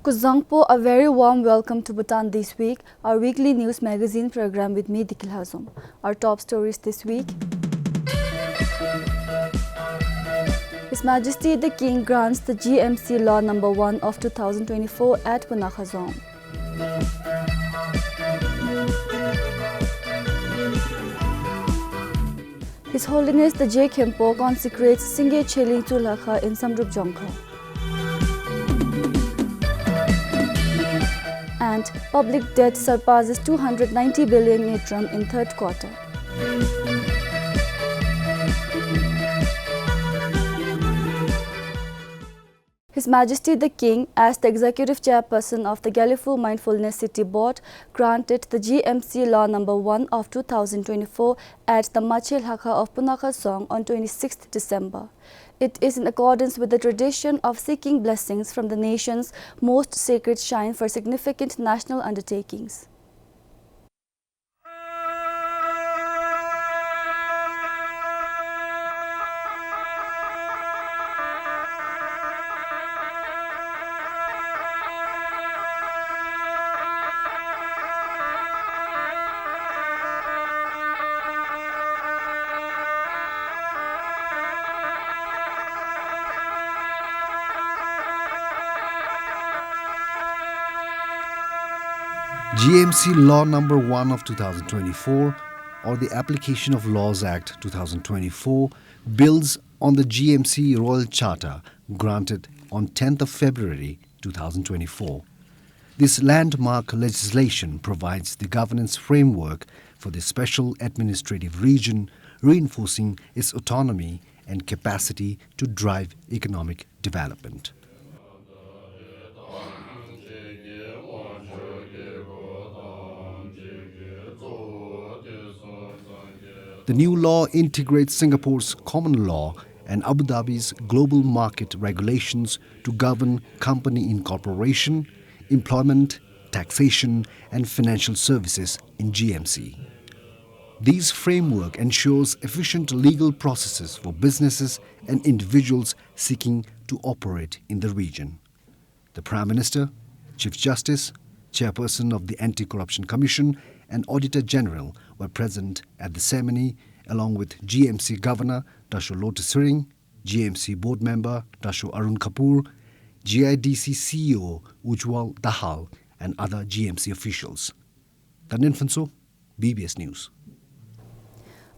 Kuzangpo, a very warm welcome to Bhutan This Week, our weekly news magazine program with me, 𝗕𝗵𝘂𝘁𝗁. Our top stories this week. His Majesty the King grants the GMC Law No. 1 of 2024 at 𝗕𝗵𝗂𝘁𝗁. His Holiness the 𝗕𝗵𝘂𝘁 consecrates 𝗕𝗵𝗂𝘁 in 𝗕𝗵𝗂𝗪. And public debt surpasses 290 billion 𝗕𝗏 in third quarter. His Majesty the King, as the Executive Chairperson of the Galifu Mindfulness City Board, granted the GMC Law No. 1 of 2024 at the 𝗪𝗂𝗪 of 𝗕𝗵𝗂𝘁 on 26th December. It is in accordance with the tradition of seeking blessings from the nation's most sacred shrine for significant national undertakings. GMC Law No. 1 of 2024, or the Application of Laws Act 2024, builds on the GMC Royal Charter granted on 10th of February 2024. This landmark legislation provides the governance framework for the special administrative region, reinforcing its autonomy and capacity to drive economic development. The new law integrates Singapore's common law and Abu Dhabi's global market regulations to govern company incorporation, employment, taxation, and financial services in GMC. This framework ensures efficient legal processes for businesses and individuals seeking to operate in the region. The Prime Minister, Chief Justice, Chairperson of the Anti-Corruption Commission, and Auditor General were present at the ceremony, along with GMC Governor Dato Lote Sirring, GMC Board Member Dato Arun Kapoor, GIDC CEO Ujjwal Dahal, and other GMC officials. 𝗕𝗵𝘂𝘁𝗁, BBS News.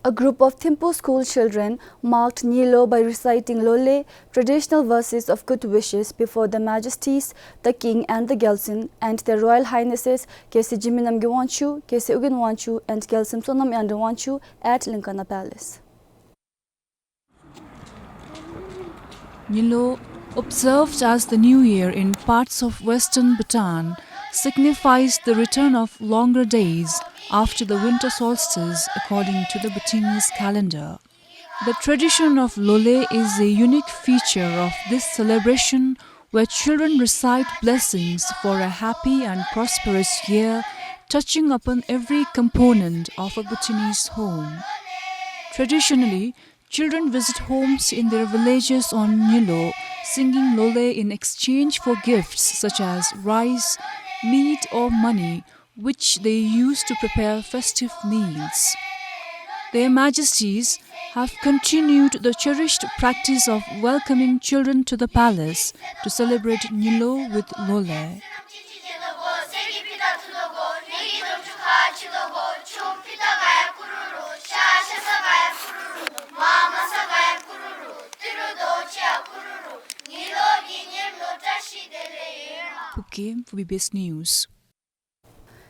A group of Thimphu school children marked 𝗕𝗏 by reciting Lole, traditional verses of good wishes, before the Majesties, the King and the Gyaltsen, and their Royal Highnesses 𝗕𝗵𝗵𝗂𝘁, 𝗕𝗵𝗂𝘁, and 𝗕𝗵𝗂𝗁𝗵𝗂𝘁 at Linkana Palace. 𝗕𝗏, observed as the New Year in parts of western Bhutan, signifies the return of longer days after the winter solstice according to the Bhutanese calendar. The tradition of Lole is a unique feature of this celebration, where children recite blessings for a happy and prosperous year, touching upon every component of a Bhutanese home. Traditionally, children visit homes in their villages on 𝗕𝗏, singing Lole in exchange for gifts such as rice, meat or money, which they use to prepare festive meals. Their Majesties have continued the cherished practice of welcoming children to the palace to celebrate 𝗕𝗏 with Lole. Phuket for BBS News.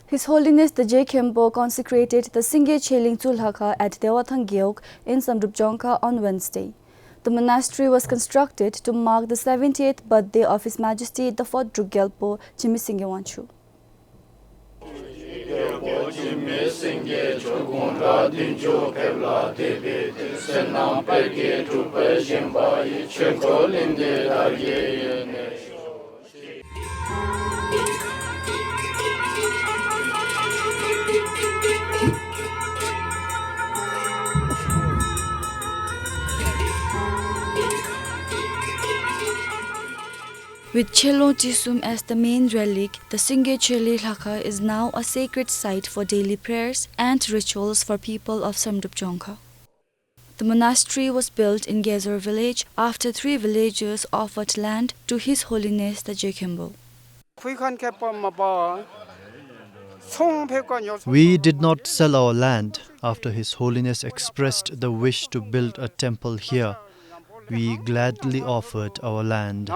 His Holiness the 𝗕𝗵𝘂𝘁 consecrated the 𝗕𝗵𝗂𝘁 at Dewathang Gyeok in 𝗕𝗵𝗂𝘁 on Wednesday. The monastery was constructed to mark the 70th birthday of His Majesty the 4th Drukgyalpo 𝗕𝗵𝗂𝘁. With 𝗕𝗵𝗂𝗁 as the main relic, the 𝗕𝗵𝗂𝘁_ＨI is now a sacred site for daily prayers and rituals for people of 𝗕𝗵𝗂𝗁. The monastery was built in 𝗕𝗫𝗫 village after 3 villagers offered land to His Holiness the 𝗕𝗵𝗂𝗁. We did not sell our land after His Holiness expressed the wish to build a temple here. We gladly offered our land.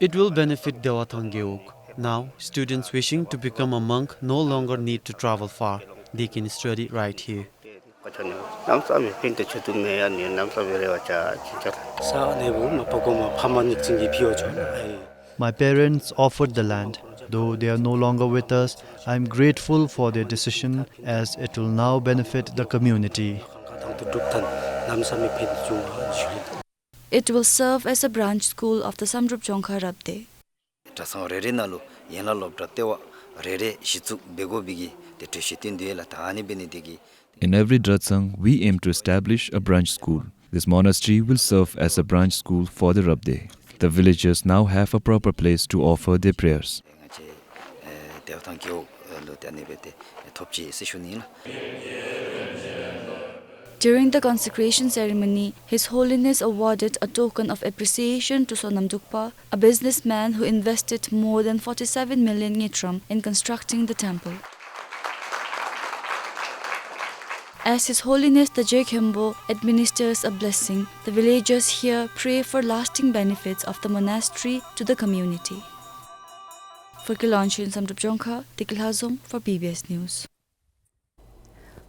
It will benefit 𝗕𝗵𝗂𝗁𝗕. Now, students wishing to become a monk no longer need to travel far. They can study right here. My parents offered the land. Though they are no longer with us, I am grateful for their decision as it will now benefit the community. It will serve as a branch school of the 𝗕𝗵𝗂𝗁 𝗪𝗲𝗲. In every Dratsang, we aim to establish a branch school. This monastery will serve as a branch school for the 𝗪𝗲𝗲. The villagers now have a proper place to offer their prayers. During the consecration ceremony, His Holiness awarded a token of appreciation to 𝗕𝗵𝗂𝗁, a businessman who invested more than 47 million 𝗕𝗏 in constructing the temple. As His Holiness the 𝗕𝗵𝗂𝗁 administers a blessing, the villagers here pray for lasting benefits of the monastery to the community. For Kilonchi in 𝗕𝗵𝗂𝗁, Tikilhazom for PBS News.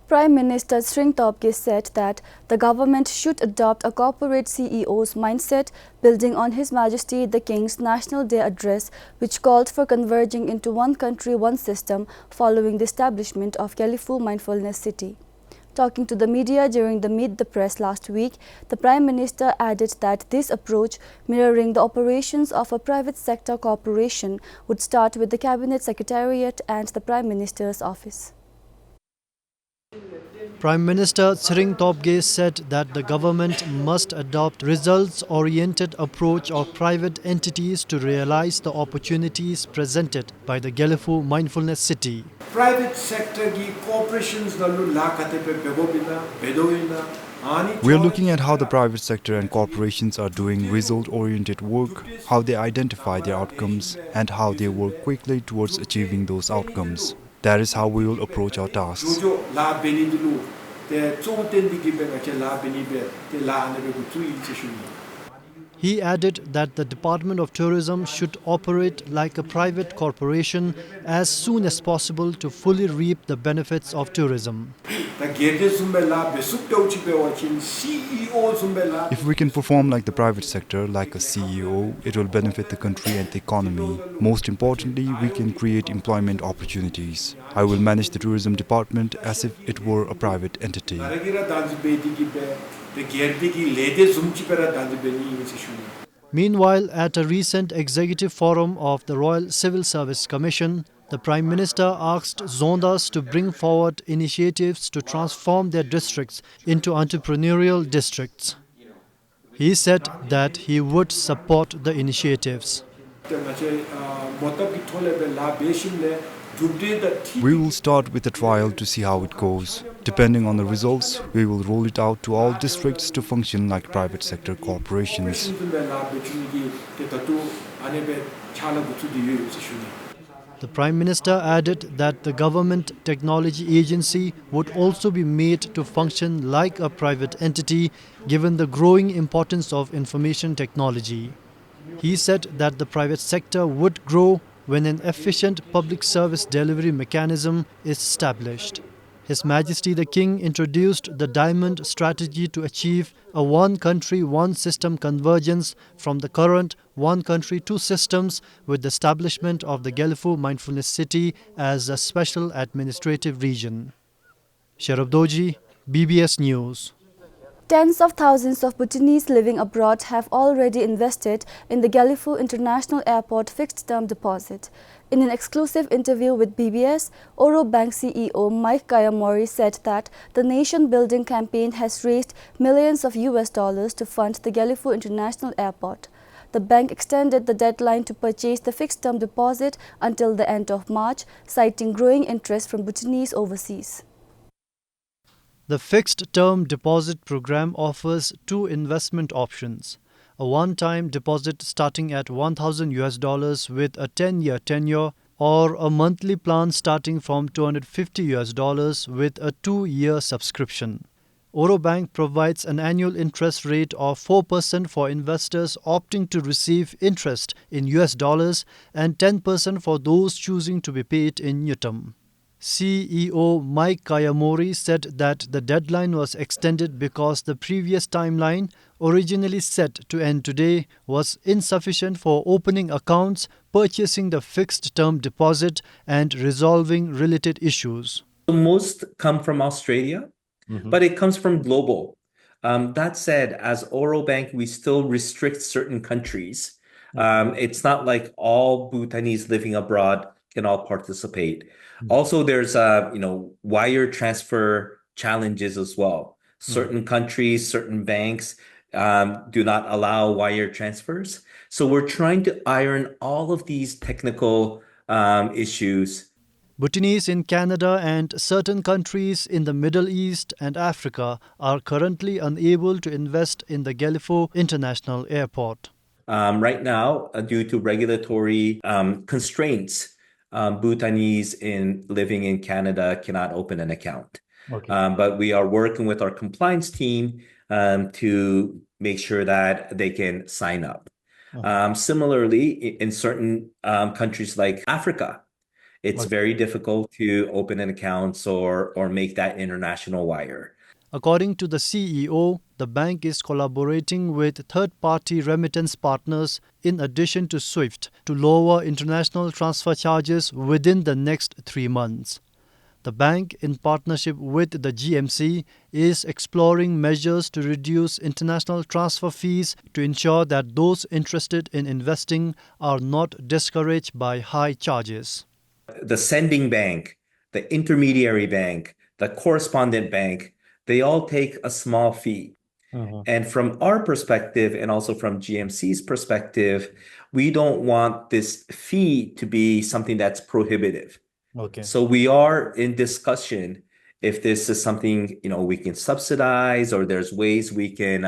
Prime Minister 𝗕𝗵𝗂𝗂𝗁 said that the government should adopt a corporate CEO's mindset, building on His Majesty the King's National Day address, which called for converging into one country, one system, following the establishment of 𝗕𝗵𝗂 Mindfulness City. Talking to the media during the Meet the Press last week, the Prime Minister added that this approach, mirroring the operations of a private sector corporation, would start with the Cabinet Secretariat and the Prime Minister's office. Prime Minister 𝗕𝗵𝗂𝗂𝗫 said that the government must adopt results-oriented approach of private entities to realize the opportunities presented by the 𝗕𝗵𝗂 Mindfulness City. Private sector ki corporations nalu la kate pe begobina bedoina. We are looking at how the private sector and corporations are doing result-oriented work, how they identify their outcomes, and how they work quickly towards achieving those outcomes. That is how we will approach our tasks. He added that the Department of Tourism should operate like a private corporation as soon as possible to fully reap the benefits of tourism. If we can perform like the private sector, like a CEO, it will benefit the country and the economy. Most importantly, we can create employment opportunities. I will manage the tourism department as if it were a private entity. Meanwhile, at a recent executive forum of the Royal Civil Service Commission, the Prime Minister asked Zondas to bring forward initiatives to transform their districts into entrepreneurial districts. He said that he would support the initiatives. We will start with a trial to see how it goes. Depending on the results, we will roll it out to all districts to function like private sector corporations. The Prime Minister added that the Government Technology Agency would also be made to function like a private entity, given the growing importance of information technology. He said that the private sector would grow when an efficient public service delivery mechanism is established. His Majesty the King introduced the Diamond strategy to achieve a one country, one system convergence from the current one country, two systems with the establishment of the 𝗕𝗵𝗂 Mindfulness City as a special administrative region. 𝗕𝗵𝗂𝗫𝗫, BBS News. Tens of thousands of Bhutanese living abroad have already invested in the 𝗕𝗵𝗂 International Airport fixed-term deposit. In an exclusive interview with BBS, Oro Bank CEO 𝗕𝗵𝗂𝘁𝘁 said that the nation-building campaign has raised millions of US dollars to fund the 𝗕𝗵𝘂 International Airport. The bank extended the deadline to purchase the fixed-term deposit until the end of March, citing growing interest from Bhutanese overseas. The fixed-term deposit program offers two investment options: a one-time deposit starting at $1,000 with a 10-year tenure, or a monthly plan starting from $250 with a 2-year subscription. Oro Bank provides an annual interest rate of 4% for investors opting to receive interest in US dollars and 10% for those choosing to be paid in 𝗕𝗵𝘂𝘁. CEO 𝗕𝗵𝗂𝘁𝘁 said that the deadline was extended because the previous timeline, originally set to end today, was insufficient for opening accounts, purchasing the fixed-term deposit, and resolving related issues. Most come from Australia, but it comes from global. That said, as Oro Bank, we still restrict certain countries. It's not like all Bhutanese living abroad can all participate. Also, there's wire transfer challenges as well. Certain countries, certain banks do not allow wire transfers. So we're trying to iron all of these technical issues. Bhutanese in Canada and certain countries in the Middle East and Africa are currently unable to invest in the 𝗕𝗵𝘂 International Airport. Right now, due to regulatory constraints, Bhutanese living in Canada cannot open an account. But we are working with our compliance team to make sure that they can sign up. Similarly, in certain countries like Africa, it's very difficult to open an account or make that international wire. According to the CEO, the bank is collaborating with third-party remittance partners in addition to SWIFT to lower international transfer charges within the next 3 months. The bank, in partnership with the GMC, is exploring measures to reduce international transfer fees to ensure that those interested in investing are not discouraged by high charges. The sending bank, the intermediary bank, the correspondent bank, they all take a small fee. And from our perspective, and also from GMC's perspective, we don't want this fee to be something that's prohibitive. So we are in discussion if this is something we can subsidize, or there's ways we can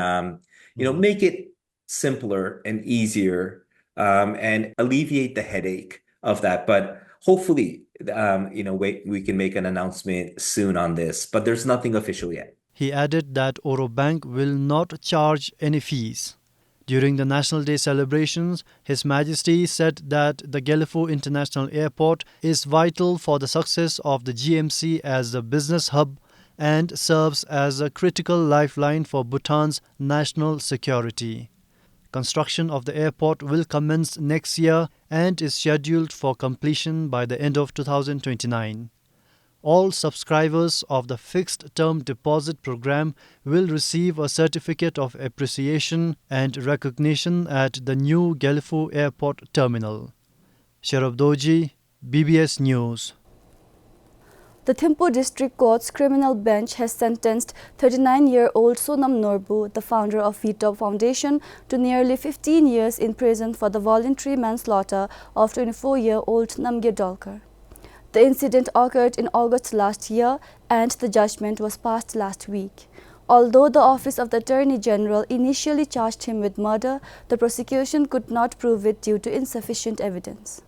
make it simpler and easier and alleviate the headache of that. But hopefully, we can make an announcement soon on this, but there's nothing official yet. He added that Oro Bank will not charge any fees. During the National Day celebrations, His Majesty said that the 𝗕𝗵𝘂 International Airport is vital for the success of the GMC as a business hub and serves as a critical lifeline for Bhutan's national security. Construction of the airport will commence next year and is scheduled for completion by the end of 2029. All subscribers of the fixed-term deposit program will receive a certificate of appreciation and recognition at the new 𝗕𝗵𝘂 Airport Terminal. 𝗕𝗵𝗂𝗁𝗕, BBS News. The Thimphu District Court's criminal bench has sentenced 39-year-old 𝗕𝗵𝗶𝘀𝘁, the founder of 𝗕𝗵𝗂𝗶 Foundation, to nearly 15 years in prison for the voluntary manslaughter of 24-year-old 𝗕𝗵𝗂𝗫𝘁. The incident occurred in August last year, and the judgment was passed last week. Although the Office of the Attorney General initially charged him with murder, the prosecution could not prove it due to insufficient evidence.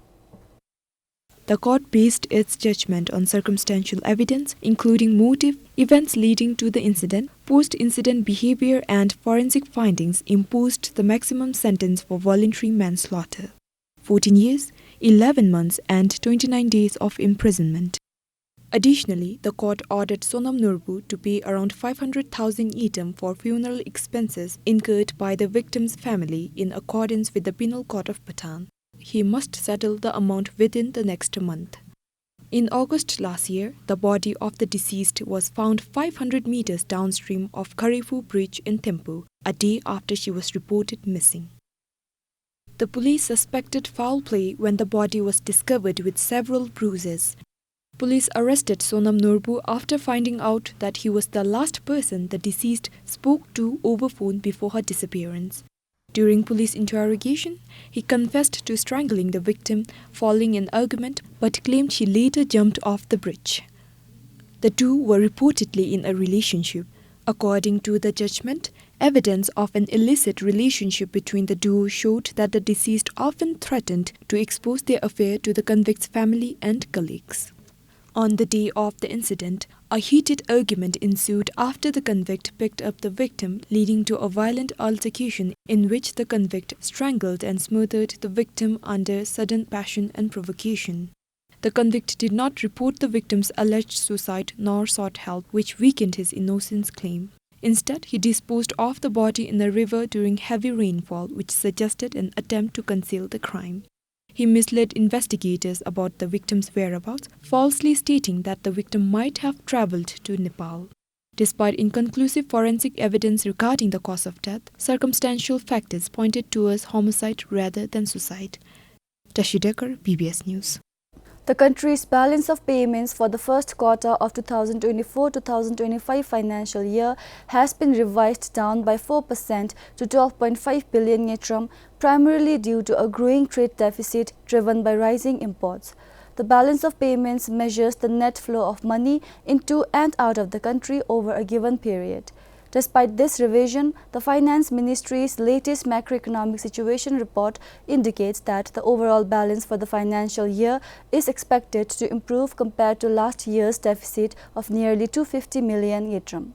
The court based its judgment on circumstantial evidence, including motive, events leading to the incident, post-incident behavior, and forensic findings, imposed the maximum sentence for voluntary manslaughter: 14 years, 11 months, and 29 days of imprisonment. Additionally, the court ordered 𝗕𝗵𝗂𝗁𝗶 to pay around 500,000 items for funeral expenses incurred by the victim's family in accordance with the Penal Code of Bhutan. He must settle the amount within the next month. In August last year, the body of the deceased was found 500 meters downstream of 𝗕𝗵𝘂 Bridge in Thimphu, a day after she was reported missing. The police suspected foul play when the body was discovered with several bruises. Police arrested 𝗕𝗵𝗂𝘁𝘶 after finding out that he was the last person the deceased spoke to over phone before her disappearance. During police interrogation, he confessed to strangling the victim following an argument but claimed she later jumped off the bridge. The two were reportedly in a relationship. According to the judgment, evidence of an illicit relationship between the duo showed that the deceased often threatened to expose their affair to the convict's family and colleagues. On the day of the incident, a heated argument ensued after the convict picked up the victim, leading to a violent altercation in which the convict strangled and smothered the victim under sudden passion and provocation. The convict did not report the victim's alleged suicide nor sought help, which weakened his innocence claim. Instead, he disposed of the body in a river during heavy rainfall, which suggested an attempt to conceal the crime. He misled investigators about the victim's whereabouts, falsely stating that the victim might have traveled to Nepal. Despite inconclusive forensic evidence regarding the cause of death, circumstantial factors pointed towards homicide rather than suicide. 𝗕𝗵𝗂𝘁𝘶, PBS News. The country's balance of payments for the first quarter of 2024-2025 financial year has been revised down by 4% to 12.5 billion 𝗕𝗏, primarily due to a growing trade deficit driven by rising imports. The balance of payments measures the net flow of money into and out of the country over a given period. Despite this revision, the Finance Ministry's latest macroeconomic situation report indicates that the overall balance for the financial year is expected to improve compared to last year's deficit of nearly 250 million 𝗕𝗏.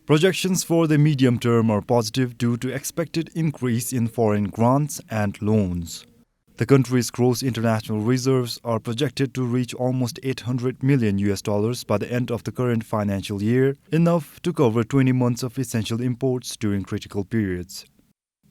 Projections for the medium term are positive due to expected increase in foreign grants and loans. The country's gross international reserves are projected to reach almost $800 million by the end of the current financial year, enough to cover 20 months of essential imports during critical periods.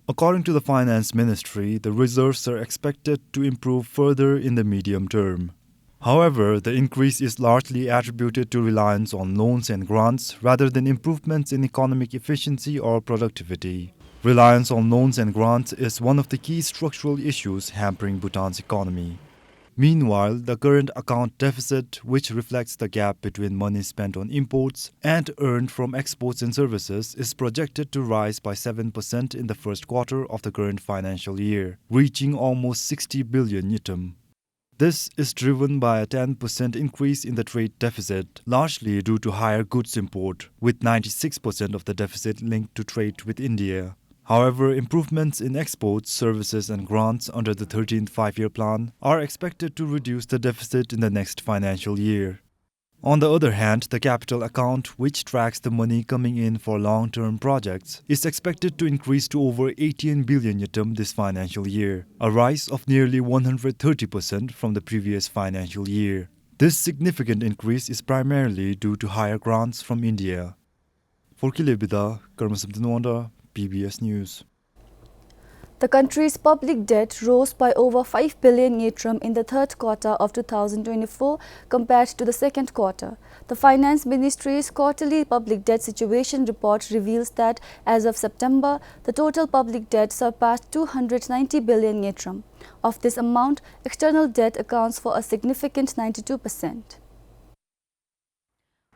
According to the Finance Ministry, the reserves are expected to improve further in the medium term. However, the increase is largely attributed to reliance on loans and grants rather than improvements in economic efficiency or productivity. Reliance on loans and grants is one of the key structural issues hampering Bhutan's economy. Meanwhile, the current account deficit, which reflects the gap between money spent on imports and earned from exports and services, is projected to rise by 7% in the first quarter of the current financial year, reaching almost 60 billion 𝗕𝗏. This is driven by a 10% increase in the trade deficit, largely due to higher goods import, with 96% of the deficit linked to trade with India. However, improvements in exports, services and grants under the 13th five-year plan are expected to reduce the deficit in the next financial year. On the other hand, the capital account, which tracks the money coming in for long-term projects, is expected to increase to over 18 billion 𝗕𝗏 this financial year, a rise of nearly 130% from the previous financial year. This significant increase is primarily due to higher grants from India. For 𝗕𝗵𝗂𝘁𝘶, 𝗕𝗵𝗂𝘁𝗏, PBS News. The country's public debt rose by over 5 billion 𝗕𝗏 in the third quarter of 2024 compared to the second quarter. The Finance Ministry's quarterly public debt situation report reveals that as of September, the total public debt surpassed 290 billion 𝗕𝗏. Of this amount, external debt accounts for a significant 92%.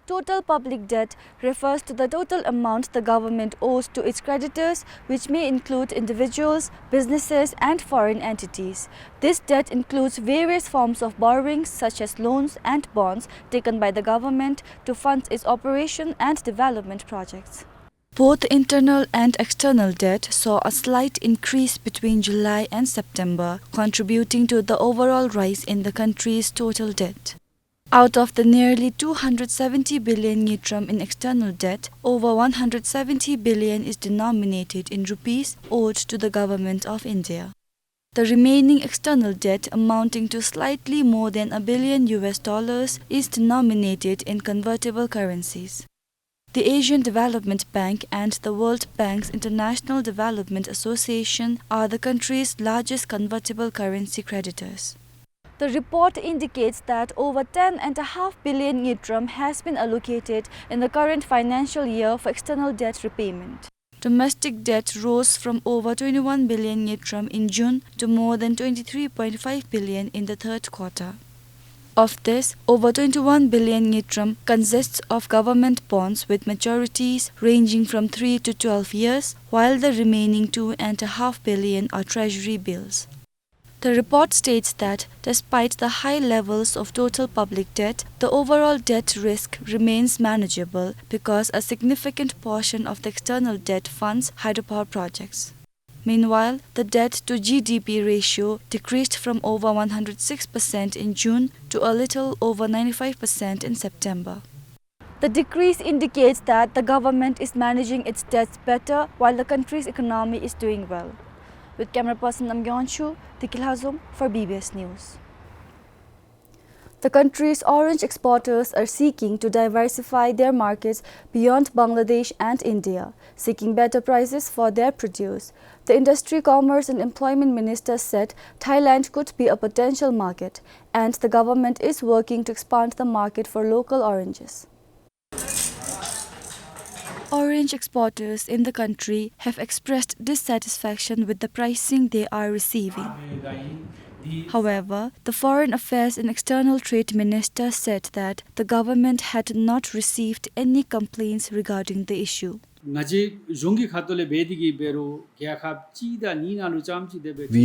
Total public debt refers to the total amount the government owes to its creditors, which may include individuals, businesses, and foreign entities. This debt includes various forms of borrowings such as loans and bonds taken by the government to fund its operation and development projects. Both internal and external debt saw a slight increase between July and September, contributing to the overall rise in the country's total debt. Out of the nearly 270 billion 𝗕𝗏 in external debt, over 170 billion is denominated in rupees owed to the government of India. The remaining external debt, amounting to slightly more than $1 billion, is denominated in convertible currencies. The Asian Development Bank and the World Bank's International Development Association are the country's largest convertible currency creditors. The report indicates that over 10.5 billion 𝗕𝗏 has been allocated in the current financial year for external debt repayment. Domestic debt rose from over 21 billion 𝗕𝗏 in June to more than 23.5 billion in the third quarter. Of this, over 21 billion 𝗕𝗏 consists of government bonds with maturities ranging from 3 to 12 years, while the remaining 2.5 billion are treasury bills. The report states that, despite the high levels of total public debt, the overall debt risk remains manageable because a significant portion of the external debt funds hydropower projects. Meanwhile, the debt to GDP ratio decreased from over 106% in June to a little over 95% in September. The decrease indicates that the government is managing its debts better while the country's economy is doing well. With camera person 𝗕𝗵𝗂𝘁 for BBS News. The country's orange exporters are seeking to diversify their markets beyond Bangladesh and India, seeking better prices for their produce. The Industry, Commerce and Employment Minister said Thailand could be a potential market, and the government is working to expand the market for local oranges. Orange exporters in the country have expressed dissatisfaction with the pricing they are receiving. However, the Foreign Affairs and External Trade Minister said that the government had not received any complaints regarding the issue. We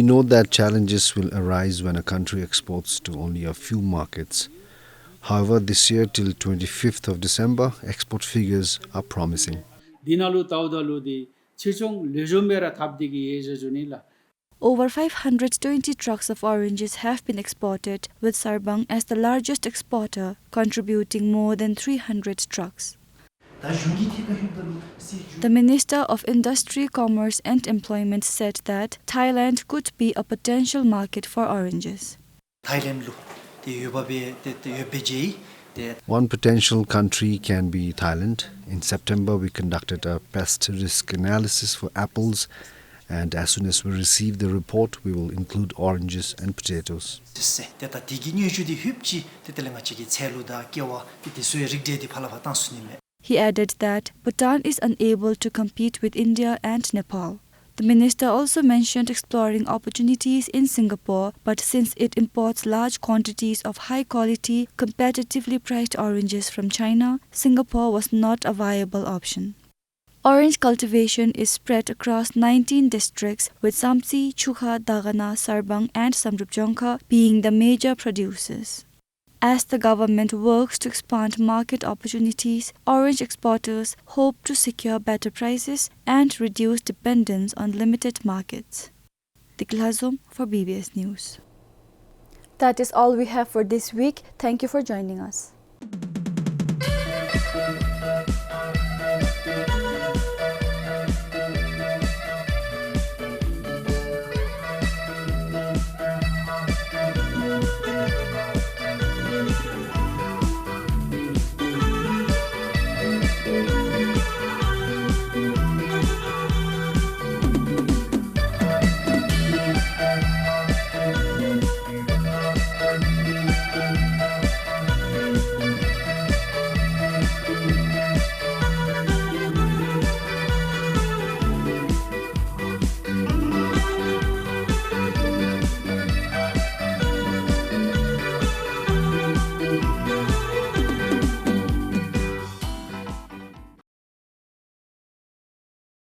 know that challenges will arise when a country exports to only a few markets. However, this year till 25th of December, export figures are promising. Over 520 trucks of oranges have been exported, with 𝗪𝗏 as the largest exporter, contributing more than 300 trucks. The Minister of Industry, Commerce and Employment said that Thailand could be a potential market for oranges. One potential country can be Thailand. In September, we conducted a pest risk analysis for apples, and as soon as we receive the report, we will include oranges and potatoes. He added that Bhutan is unable to compete with India and Nepal. The minister also mentioned exploring opportunities in Singapore, but since it imports large quantities of high-quality, competitively priced oranges from China, Singapore was not a viable option. Orange cultivation is spread across 19 districts, with Samtsi, Chukha, Dagana, 𝗪𝗏 and 𝗪𝗏𝗀 being the major producers. As the government works to expand market opportunities, orange exporters hope to secure better prices and reduce dependence on limited markets. 𝗕𝗵𝗂𝘁 for BBS News. That is all we have for this week. Thank you for joining us.